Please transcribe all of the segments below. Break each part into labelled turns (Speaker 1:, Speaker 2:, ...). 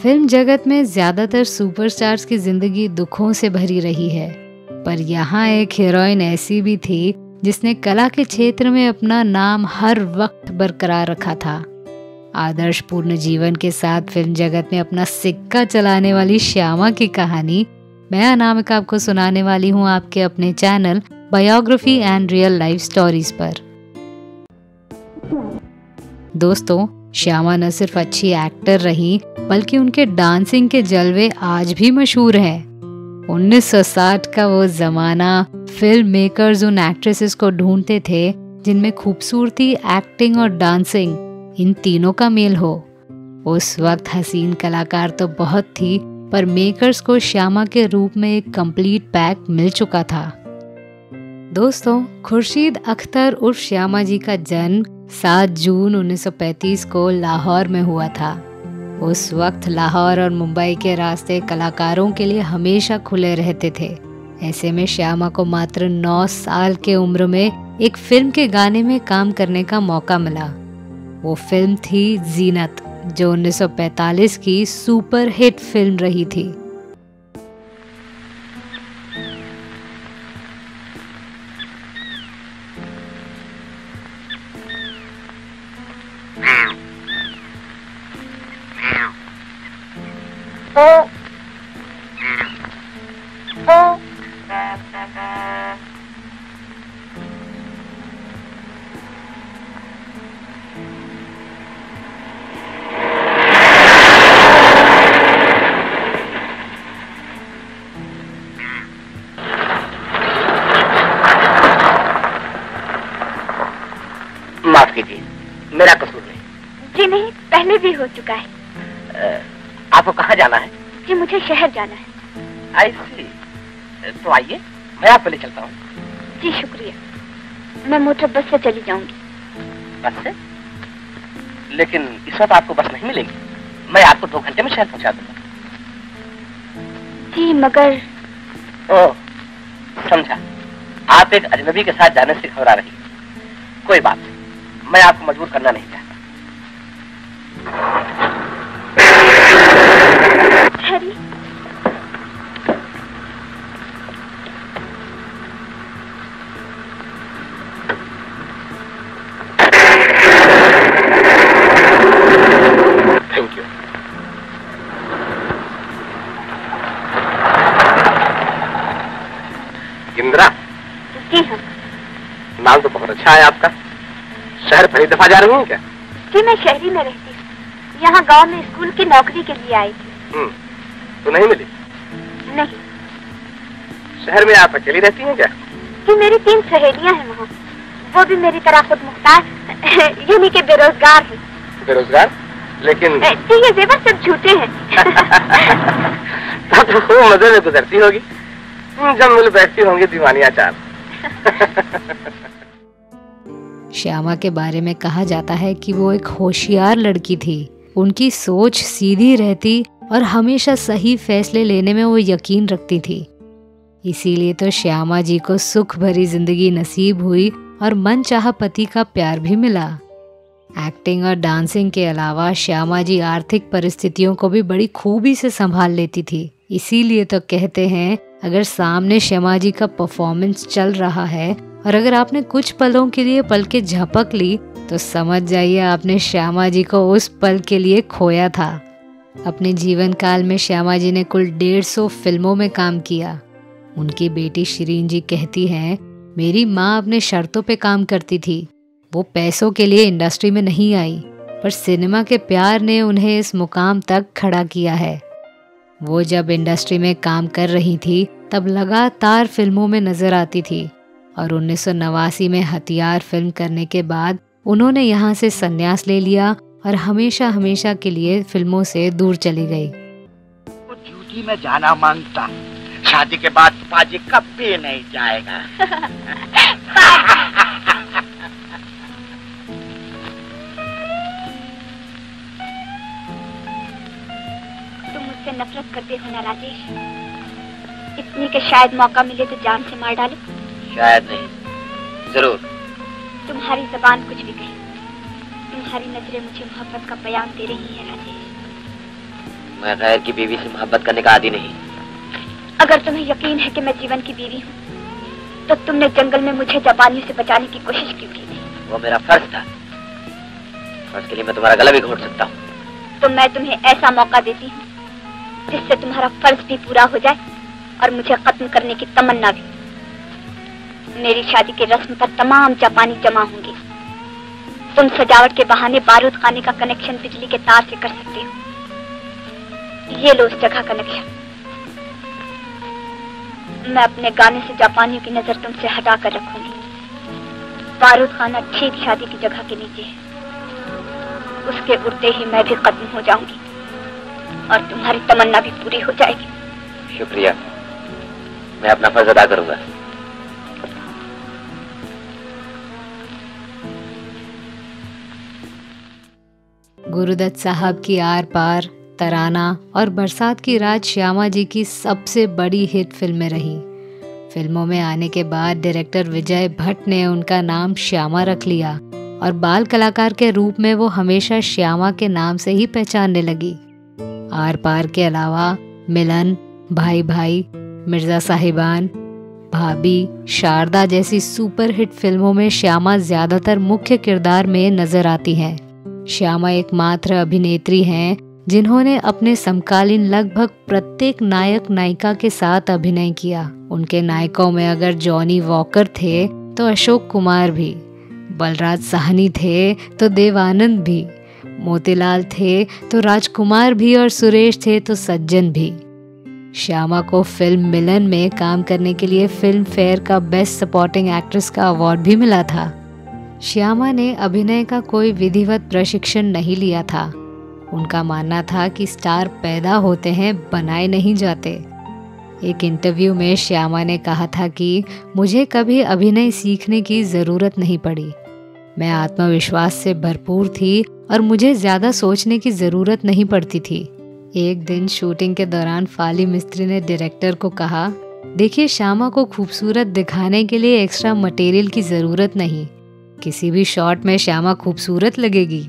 Speaker 1: Film जगत में ज्यादातर सुपरस्टार्स की जिंदगी दुखों से भरी रही है, पर यहाँ एक हीरोइन ऐसी भी थी जिसने कला के क्षेत्र में अपना नाम हर वक्त बरकरार रखा था। आदर्श पूर्ण जीवन के साथ फिल्म जगत में अपना सिक्का चलाने वाली श्यामा की कहानी मैं अनामिका आपको सुनाने वाली हूँ आपके अपने channel biography and real life stories पर। दोस्तों, श्यामा न सिर्फ अच्छी एक्टर रही बल्कि उनके डांसिंग के जलवे आज भी मशहूर हैं। 1960 का वो जमाना फिल्म मेकर्स उन एक्ट्रेसेस को ढूंढते थे जिनमें खूबसूरती, एक्टिंग और डांसिंग इन तीनों का मेल हो। उस वक्त हसीन कलाकार तो बहुत थी, पर मेकर्स को श्यामा के रूप में एक कंप्लीट पैक मिल चुका था। दोस्तों, खुर्शीद अख्तर उर्फ श्यामा जी का जन्म 7 जून 1935 को लाहौर में हुआ था। उस वक्त लाहौर और मुंबई के रास्ते कलाकारों के लिए हमेशा खुले रहते थे। ऐसे में श्यामा को मात्र 9 साल के उम्र में एक फिल्म के गाने में काम करने का मौका मिला। वो फिल्म थी जीनत, जो 1945 की सुपर हिट फिल्म रही थी।
Speaker 2: माफ कीजिए, मेरा कसूर नहीं।
Speaker 3: जी नहीं, पहले भी हो चुका है।
Speaker 2: आपको कहाँ जाना है?
Speaker 3: जी मुझे शहर जाना है।
Speaker 2: आई सी, तो आइए मैं आपको ले चलता हूँ।
Speaker 3: जी शुक्रिया, मैं मोटर बस से चली जाऊंगी।
Speaker 2: बस से? लेकिन इस वक्त आपको बस नहीं मिलेगी। मैं आपको 2 घंटे में शहर पहुँचा दूंगा।
Speaker 3: जी मगर।
Speaker 2: ओह, समझा, आप एक अजनबी के साथ जाने से घबरा रही। कोई बात नहीं, मैं आपको मजबूर करना नहीं चाहता।
Speaker 3: Harry,
Speaker 2: thank you. इंदिरा।
Speaker 3: जी हाँ।
Speaker 2: नाम तो बहुत अच्छा है आपका। शहर पहली दफा जा रही हैं क्या?
Speaker 3: जी मैं शहरी में रहती हूँ। यहाँ गांव में स्कूल की नौकरी के लिए आई थी।
Speaker 2: तो नहीं मिली?
Speaker 3: नहीं।
Speaker 2: शहर में आप अकेली रहती हैं क्या?
Speaker 3: जी मेरी 3 सहेलियाँ हैं वहाँ। वो भी मेरी तरह खुद मुख्तार यानी कि बेरोजगार है।
Speaker 2: बेरोजगार? लेकिन
Speaker 3: जी ये जेवर सब झूठे हैं।
Speaker 2: तब तो खूब मजे में गुजरती होगी जब मिल बैठती होंगी दीवानिया चार।
Speaker 1: श्यामा के बारे में कहा जाता है कि वो एक होशियार लड़की थी। उनकी सोच सीधी रहती और हमेशा सही फैसले लेने में वो यकीन रखती थी। इसीलिए तो श्यामा जी को सुख भरी जिंदगी नसीब हुई और मनचाहा पति का प्यार भी मिला। एक्टिंग और डांसिंग के अलावा श्यामा जी आर्थिक परिस्थितियों को भी बड़ी खूबी से संभाल लेती थी। इसीलिए तो कहते हैं, अगर सामने श्यामा जी का परफॉर्मेंस चल रहा है और अगर आपने कुछ पलों के लिए पलकें झपक ली तो समझ जाइए आपने श्यामा जी को उस पल के लिए खोया था। अपने जीवन काल में श्यामा जी ने कुल 150 फिल्मों में काम किया। उनकी बेटी शिरीन जी कहती हैं, मेरी माँ अपने शर्तों पे काम करती थी। वो पैसों के लिए इंडस्ट्री में नहीं आई, पर सिनेमा के प्यार ने उन्हें इस मुकाम तक खड़ा किया है। वो जब इंडस्ट्री में काम कर रही थी तब लगातार फिल्मों में नजर आती थी और 1989 में हथियार फिल्म करने के बाद उन्होंने यहाँ से संन्यास ले लिया और हमेशा हमेशा के लिए फिल्मों से दूर चली गई।
Speaker 4: वो ड्यूटी में जाना मांगता, शादी के बाद पाजी कभी नहीं जाएगा।
Speaker 3: तुम मुझसे नफरत करते हो ना राजेश? इतनी के शायद मौका मिले तो जान से मार डालो।
Speaker 2: शायद नहीं, जरूर।
Speaker 3: तुम्हारी जबान कुछ भी कहे, तुम्हारी नजरें मुझे मोहब्बत का बयान दे रही है राजेश।
Speaker 2: मैं गैर की बीवी से मोहब्बत करने का आदी नहीं।
Speaker 3: अगर तुम्हें यकीन है कि मैं जीवन की बीवी हूँ, तो तुमने जंगल में मुझे जापानियों से बचाने की कोशिश क्यों की थी?
Speaker 2: वो मेरा फर्ज था। फर्ज के लिए मैं तुम्हारा गला भी घोट सकता हूँ।
Speaker 3: तो मैं तुम्हें ऐसा मौका देती हूँ जिससे तुम्हारा फर्ज भी पूरा हो जाए और मुझे खत्म करने की तमन्ना भी। मेरी शादी के रस्म पर तमाम जापानी जमा होंगे। तुम सजावट के बहाने बारूद खाने का कनेक्शन बिजली के तार से कर सकते हो। ये लो उस जगह कनेक्शन। मैं अपने गाने से जापानियों की नजर तुमसे हटा कर रखूंगी। बारूद खाना ठीक शादी की जगह के नीचे है। उसके उड़ते ही मैं भी खत्म हो जाऊंगी और तुम्हारी तमन्ना भी पूरी हो जाएगी।
Speaker 2: शुक्रिया, मैं अपना फर्ज अदा करूंगा।
Speaker 1: गुरुदत्त साहब की आर पार, तराना और बरसात की रात श्यामा जी की सबसे बड़ी हिट फिल्में रही। फिल्मों में आने के बाद डायरेक्टर विजय भट्ट ने उनका नाम श्यामा रख लिया और बाल कलाकार के रूप में वो हमेशा श्यामा के नाम से ही पहचानने लगी। आर पार के अलावा मिलन, भाई भाई, मिर्जा साहिबान, भाभी, शारदा जैसी सुपरहिट फिल्मों में श्यामा ज्यादातर मुख्य किरदार में नजर आती हैं। श्यामा एकमात्र अभिनेत्री हैं जिन्होंने अपने समकालीन लगभग प्रत्येक नायक नायिका के साथ अभिनय किया। उनके नायकों में अगर जॉनी वॉकर थे तो अशोक कुमार भी, बलराज साहनी थे तो देव आनंद भी, मोतीलाल थे तो राजकुमार भी और सुरेश थे तो सज्जन भी। श्यामा को फिल्म मिलन में काम करने के लिए फिल्म फेयर का बेस्ट सपोर्टिंग एक्ट्रेस का अवार्ड भी मिला था। श्यामा ने अभिनय का कोई विधिवत प्रशिक्षण नहीं लिया था। उनका मानना था कि स्टार पैदा होते हैं, बनाए नहीं जाते। एक इंटरव्यू में श्यामा ने कहा था कि मुझे कभी अभिनय सीखने की ज़रूरत नहीं पड़ी। मैं आत्मविश्वास से भरपूर थी और मुझे ज़्यादा सोचने की ज़रूरत नहीं पड़ती थी। एक दिन शूटिंग के दौरान फाली मिस्त्री ने डायरेक्टर को कहा, देखिए श्यामा को खूबसूरत दिखाने के लिए एक्स्ट्रा मटेरियल की ज़रूरत नहीं, किसी भी शॉट में श्यामा खूबसूरत लगेगी।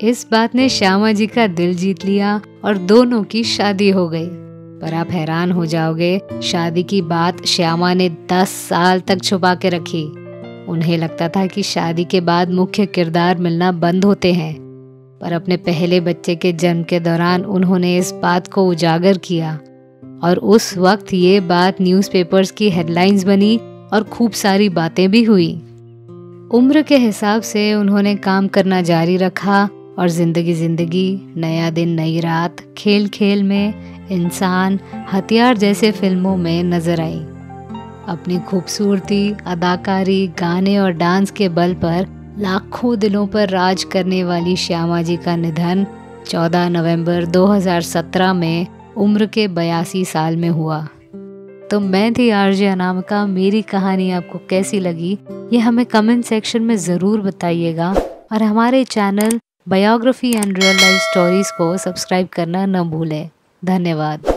Speaker 1: इस बात ने श्यामा जी का दिल जीत लिया और दोनों की शादी हो गई। पर आप हैरान हो जाओगे, शादी की बात श्यामा ने 10 साल तक छुपा के रखी। उन्हें लगता था कि शादी के बाद मुख्य किरदार मिलना बंद होते हैं, पर अपने पहले बच्चे के जन्म के दौरान उन्होंने इस बात को उजागर किया और उस वक्त ये बात न्यूज़पेपर्स की हेडलाइंस बनी और खूब सारी बातें भी हुई। उम्र के हिसाब से उन्होंने काम करना जारी रखा और जिंदगी जिंदगी, नया दिन नई रात, खेल खेल में, इंसान, हथियार जैसे फिल्मों में नजर आई। अपनी खूबसूरती, अदाकारी, गाने और डांस के बल पर लाखों दिलों पर राज करने वाली श्यामा जी का निधन 14 नवंबर 2017 में उम्र के 82 साल में हुआ। तो मैं थी आरजे अनामिका। मेरी कहानी आपको कैसी लगी ये हमें कमेंट सेक्शन में ज़रूर बताइएगा और हमारे channel biography and real life stories को सब्सक्राइब करना न भूलें। धन्यवाद।